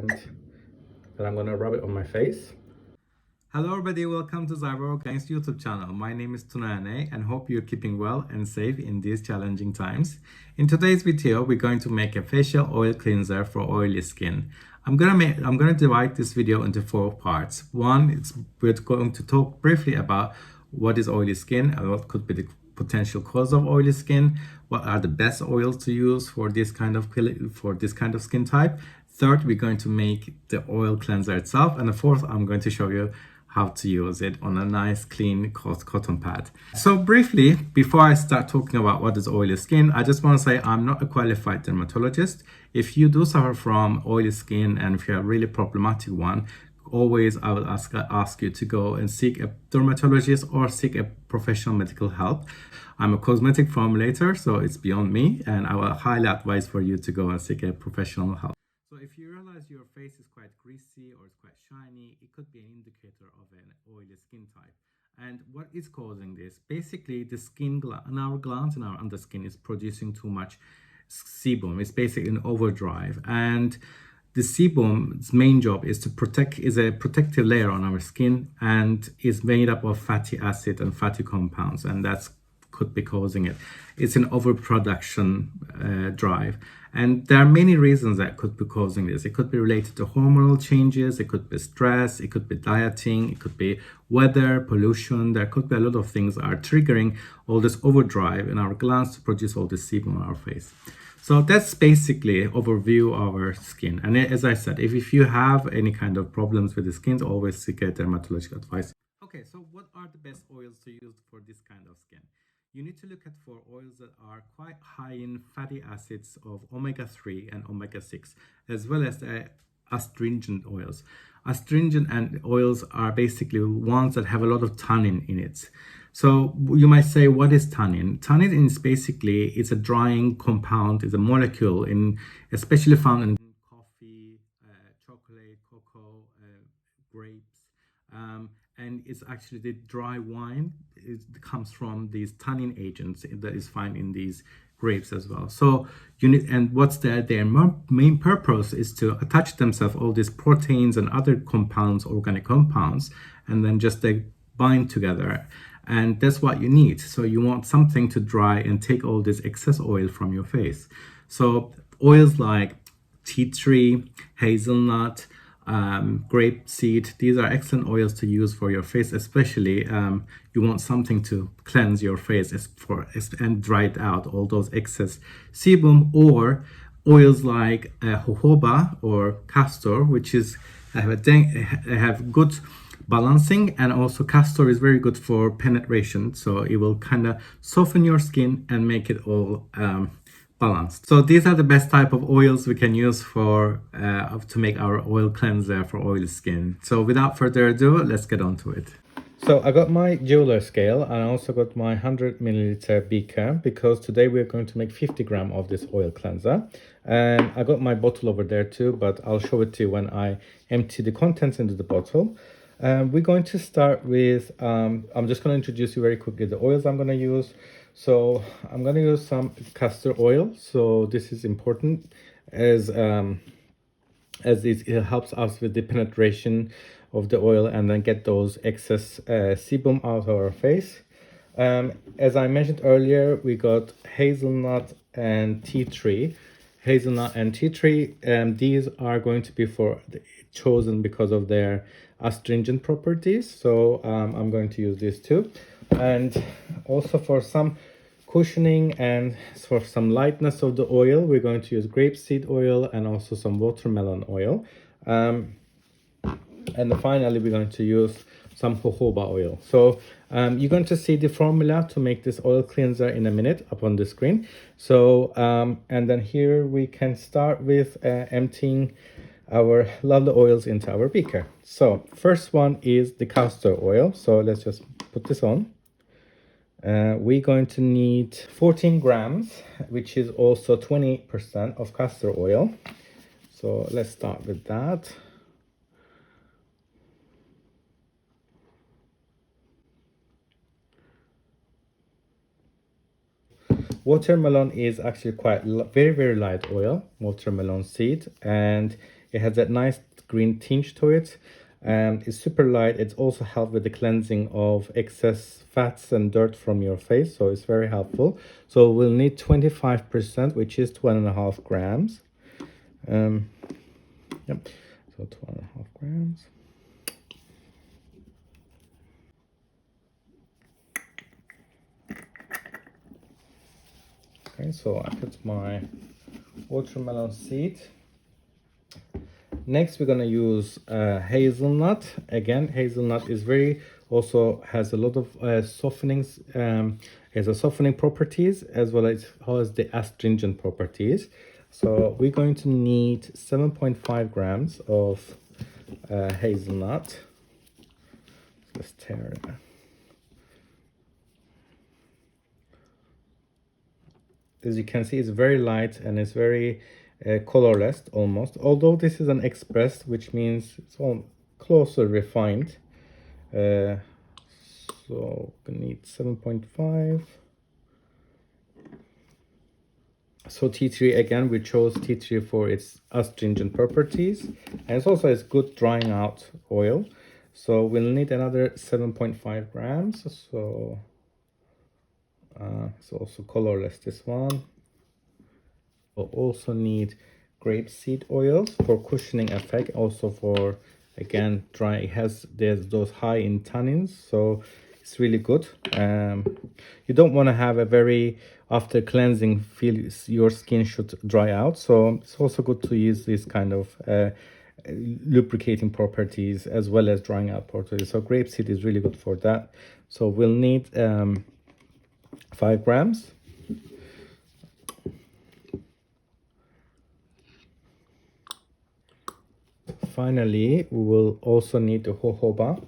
Then I'm gonna rub it on my face. Hello everybody, welcome to Ziver Organiques YouTube channel. My name is Tunane and hope you're keeping well and safe in these challenging times. In today's video, we're going to make a facial oil cleanser for oily skin. I'm gonna divide this video into 4 parts. One, we're going to talk briefly about what is oily skin and what could be the potential cause of oily skin, what are the best oils to use for this kind of skin type. Third, we're going to make the oil cleanser itself, and the fourth, I'm going to show you how to use it on a nice clean cotton pad. So briefly, before I start talking about what is oily skin, I just want to say I'm not a qualified dermatologist. If you do suffer from oily skin and if you have a really problematic one, always I would ask you to go and seek a dermatologist or seek a professional medical help. I'm a cosmetic formulator, so it's beyond me, and I will highly advise for you to go and seek a professional help. So if you realize your face is quite greasy or it's quite shiny, it could be an indicator of an oily skin type. And what is causing this? Basically, the skin and our glands in our underskin is producing too much sebum. It's basically an overdrive, and the sebum's main job is a protective layer on our skin, and is made up of fatty acid and fatty compounds, and that's could be causing it. It's an overproduction drive, and there are many reasons that could be causing this. It could be related to hormonal changes, it could be stress, it could be dieting, it could be weather, pollution. There could be a lot of things that are triggering all this overdrive in our glands to produce all this sebum on our face. So that's basically overview of our skin. And as I said, if you have any kind of problems with the skin, always seek a dermatological advice. Okay, so what are the best oils to use for this kind of skin? You need to look at for oils that are quite high in fatty acids of omega-3 and omega-6, as well as astringent oils. Astringent and oils are basically ones that have a lot of tannin in it. So you might say, what is tannin? Tannin is basically, it's a drying compound, it's a molecule especially found in coffee, chocolate, cocoa, grapes, and it's actually the dry wine. It comes from these tannin agents that is found in these grapes as well. So and what's their main purpose is to attach themselves all these proteins and other compounds, organic compounds, and then just they bind together. And that's what you need. So you want something to dry and take all this excess oil from your face. So oils like tea tree, hazelnut, grapeseed, these are excellent oils to use for your face, especially you want something to cleanse your face and dry it out, all those excess sebum. Or oils like jojoba or castor, which is have good balancing, and also castor is very good for penetration, so it will kind of soften your skin and make it all balanced. So these are the best type of oils we can use for to make our oil cleanser for oily skin. So without further ado, let's get on to it. So I got my jeweler scale, and I also got my 100 milliliter beaker, because today we're going to make 50 gram of this oil cleanser. And I got my bottle over there too, but I'll show it to you when I empty the contents into the bottle. We're going to start with, I'm just going to introduce you very quickly the oils I'm going to use. So I'm going to use some castor oil. So this is important as it helps us with the penetration of the oil and then get those excess sebum out of our face. As I mentioned earlier, we got hazelnut and tea tree. Hazelnut and tea tree, these are going to be chosen because of their astringent properties. So I'm going to use these too. And also for some cushioning and for some lightness of the oil, we're going to use grapeseed oil and also some watermelon oil. And finally, we're going to use some jojoba oil. So you're going to see the formula to make this oil cleanser in a minute up on the screen. So and then here we can start with emptying our lovely oils into our beaker. So first one is the castor oil. So let's just put this on. We're going to need 14 grams, which is also 20% of castor oil. So let's start with that. Watermelon is actually quite very light oil, watermelon seed, and It has that nice green tinge to it. It's super light. It's also helped with the cleansing of excess fats and dirt from your face, so it's very helpful. So we'll need 25%, which is 1.5 grams. Yep, so 2.5 grams. Okay, so I put my watermelon seed. Next, we're gonna use hazelnut. Again, hazelnut is also has a lot of softenings. Has a softening properties as well as the astringent properties. So we're going to need 7.5 grams of hazelnut. Let's tear it. As you can see, it's very light and it's very colorless almost, although this is an expressed, which means it's all closer refined. So we need 7.5. So tea tree, again, we chose tea tree for its astringent properties, and it's also a good drying out oil. So we'll need another 7.5 grams. So it's also colorless, this one. We'll also need grapeseed oils for cushioning effect, also for, again, dry. There's those high in tannins, so it's really good. You don't want to have a very, after cleansing, feel your skin should dry out, so it's also good to use this kind of lubricating properties as well as drying out properties. So grapeseed is really good for that. So we'll need 5 grams. Finally, we will also need the jojoba.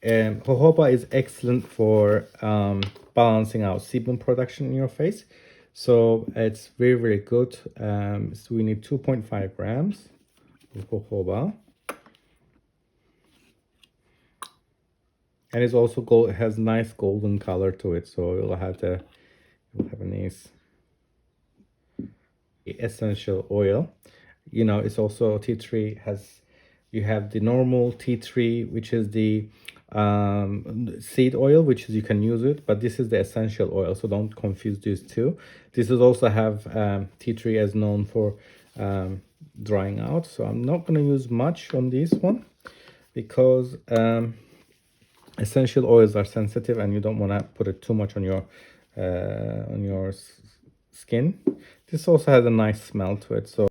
Jojoba is excellent for balancing out sebum production in your face, so it's very good. So we need 2.5 grams of jojoba, and it's also gold. It has nice golden color to it, so you'll have a nice essential oil. You know, it's also tea tree has, you have the normal tea tree, which is the seed oil, which is, you can use it, but this is the essential oil, so don't confuse these two. This is also have tea tree as known for drying out, so I'm not going to use much on this one because essential oils are sensitive and you don't want to put it too much on your skin. This also has a nice smell to it, so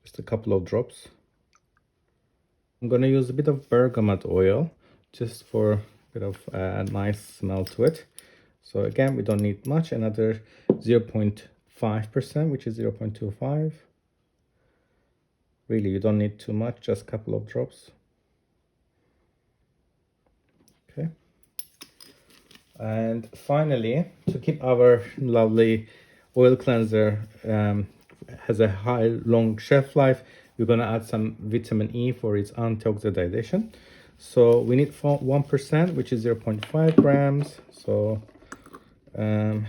just a couple of drops. I'm going to use a bit of bergamot oil just for a bit of a nice smell to it. So again, we don't need much. Another 0.5%, which is 0.25. Really, you don't need too much, just a couple of drops. Okay. And finally, to keep our lovely oil cleanser has a long shelf life, we're going to add some vitamin E for its antioxidation. So we need 1%, which is 0.5 grams. So add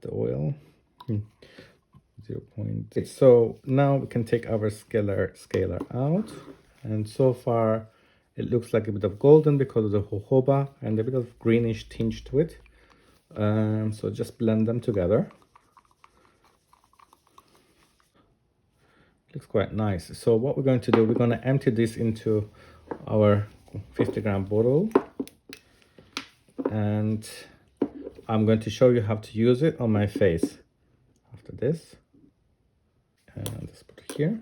the oil. 0.8. So now we can take our scaler out, and so far it looks like a bit of golden because of the jojoba and a bit of greenish tinge to it. So just blend them together. Looks quite nice. So what we're going to do, we're going to empty this into our 50-gram bottle, and I'm going to show you how to use it on my face after this. And let's put it here,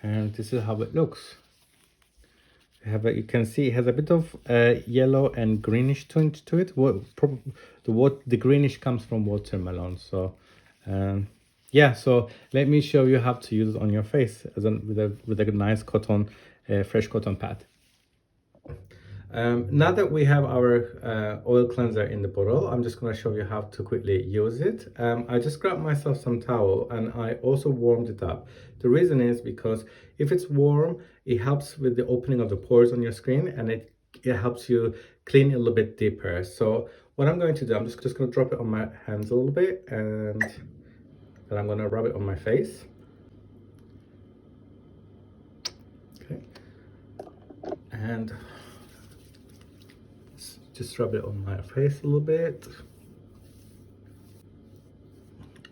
and this is how it looks. You can see it has a bit of yellow and greenish tint to it. The greenish comes from watermelon. So yeah, so let me show you how to use it on your face with a nice cotton, fresh cotton pad. Now that we have our oil cleanser in the bottle, I'm just going to show you how to quickly use it. I just grabbed myself some towel and I also warmed it up. The reason is because if it's warm, it helps with the opening of the pores on your skin, and it helps you clean a little bit deeper. So what I'm going to do, I'm just going to drop it on my hands a little bit, and Then I'm gonna rub it on my face. Okay. And just rub it on my face a little bit.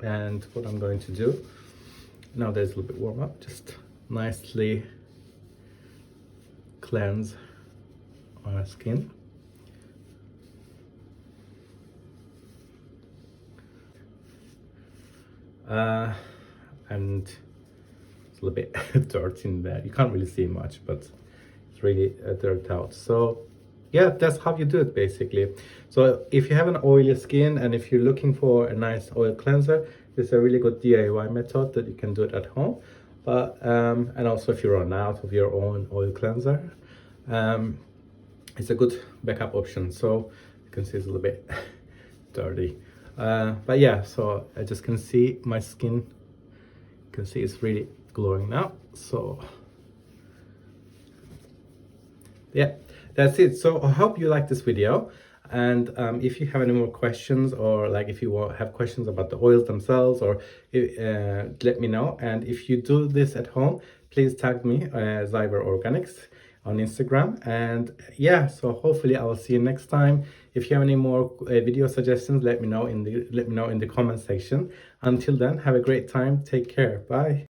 And what I'm going to do, now that it's a little bit warm up, just nicely cleanse our skin. And it's a little bit dirt in there. You can't really see much, but it's really dirt out. So yeah, that's how you do it basically. So if you have an oily skin and if you're looking for a nice oil cleanser, it's a really good DIY method that you can do it at home. But and also if you run out of your own oil cleanser, it's a good backup option. So you can see it's a little bit dirty. But yeah, so I just can see my skin. You can see it's really glowing now. So yeah, that's it. So I hope you like this video. And if you have any more questions, or like if you have questions about the oils themselves, or let me know. And if you do this at home, please tag me, Ziver Organics, on Instagram. And yeah, so hopefully I will see you next time. If you have any more video suggestions, let me know in the comment section. Until then, have a great time. Take care. Bye.